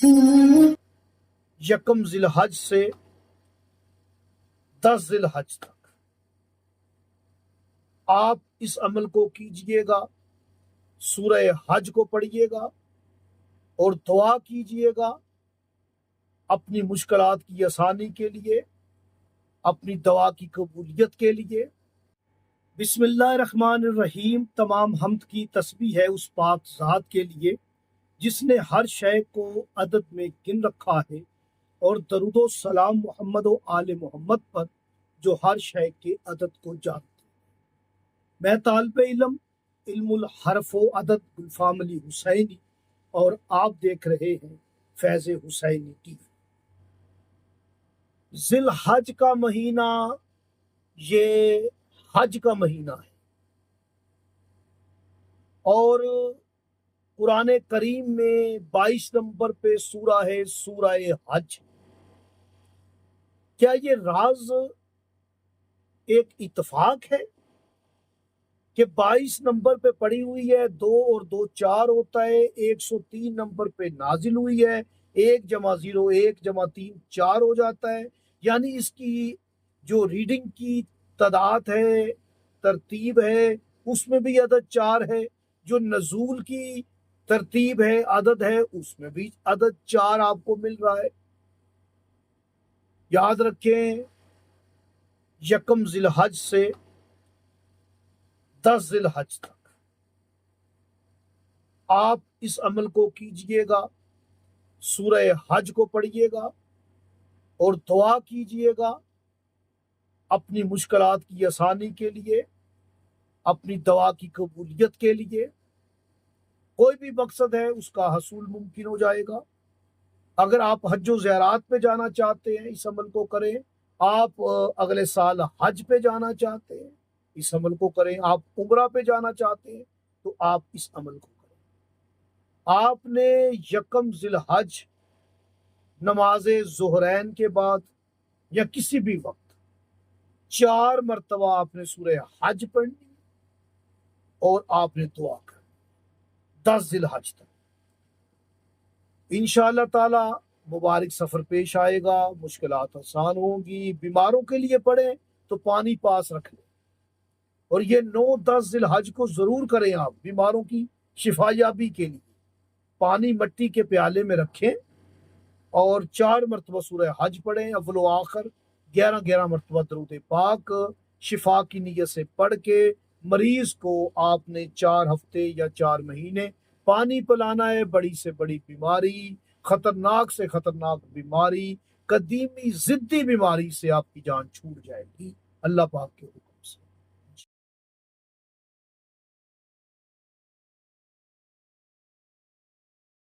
یکم ذی الحج سے 10 ذی الحج تک آپ اس عمل کو کیجئے گا، سورہ حج کو پڑھیے گا اور دعا کیجئے گا اپنی مشکلات کی آسانی کے لیے، اپنی دعا کی قبولیت کے لیے۔ بسم اللہ الرحمن الرحیم۔ تمام حمد کی تسبیح ہے اس پاک ذات کے لیے جس نے ہر شے کو عدد میں گن رکھا ہے، اور درود و سلام محمد و آل محمد پر جو ہر شے کے عدد کو جانتے ہیں۔ میں طالب علم الحرف و عدد گلفام علی حسینی، اور آپ دیکھ رہے ہیں فیض حسینی ٹی وی۔ ذی الحج کا مہینہ یہ حج کا مہینہ ہے، اور قرآن کریم میں 22 نمبر پہ سورہ ہے سورہ حج۔ کیا یہ راز ایک اتفاق ہے کہ 22 نمبر پہ پڑی ہوئی ہے؟ 2 اور 2 4 ہوتا ہے، 103 نمبر پہ نازل ہوئی ہے، 1 جمع 0 1 جمع 3 4 ہو جاتا ہے، یعنی اس کی جو ریڈنگ کی تعداد ہے، ترتیب ہے، اس میں بھی عدد 4 ہے، جو نزول کی ترتیب ہے، عدد ہے، اس میں بھی عدد 4 آپ کو مل رہا ہے۔ یاد رکھیں، یکم ذی الحج سے 10 ذی الحج تک آپ اس عمل کو کیجئے گا، سورہ حج کو پڑھیے گا اور دعا کیجئے گا اپنی مشکلات کی آسانی کے لیے، اپنی دعا کی قبولیت کے لیے۔ کوئی بھی مقصد ہے اس کا حصول ممکن ہو جائے گا۔ اگر آپ حج و زیارات پہ جانا چاہتے ہیں، اس عمل کو کریں۔ آپ اگلے سال حج پہ جانا چاہتے ہیں، اس عمل کو کریں۔ آپ عمرہ پہ جانا چاہتے ہیں تو آپ اس عمل کو کریں۔ آپ نے یکم ذی الحج نماز ظہرین کے بعد یا کسی بھی وقت 4 مرتبہ آپ نے سورہ حج پڑھنی اور آپ نے دعا کرنی 10 ذی الحج تک۔ انشاءاللہ تعالی مبارک سفر پیش آئے گا، مشکلات آسان ہوں گی۔ بیماروں کے لیے پڑھیں تو پانی پاس رکھ لیں، اور یہ 9-10 ذی الحج کو ضرور کریں آپ بیماروں کی شفا یابی کے لیے۔ پانی مٹی کے پیالے میں رکھیں اور 4 مرتبہ سورہ حج پڑھیں، اول و آخر 11 مرتبہ درود پاک شفا کی نیت سے پڑھ کے مریض کو آپ نے 4 ہفتے یا 4 مہینے پانی پلانا ہے۔ بڑی سے بڑی بیماری، خطرناک سے خطرناک بیماری، قدیمی ضدی بیماری سے آپ کی جان چھوٹ جائے گی اللہ پاک کے حکم۔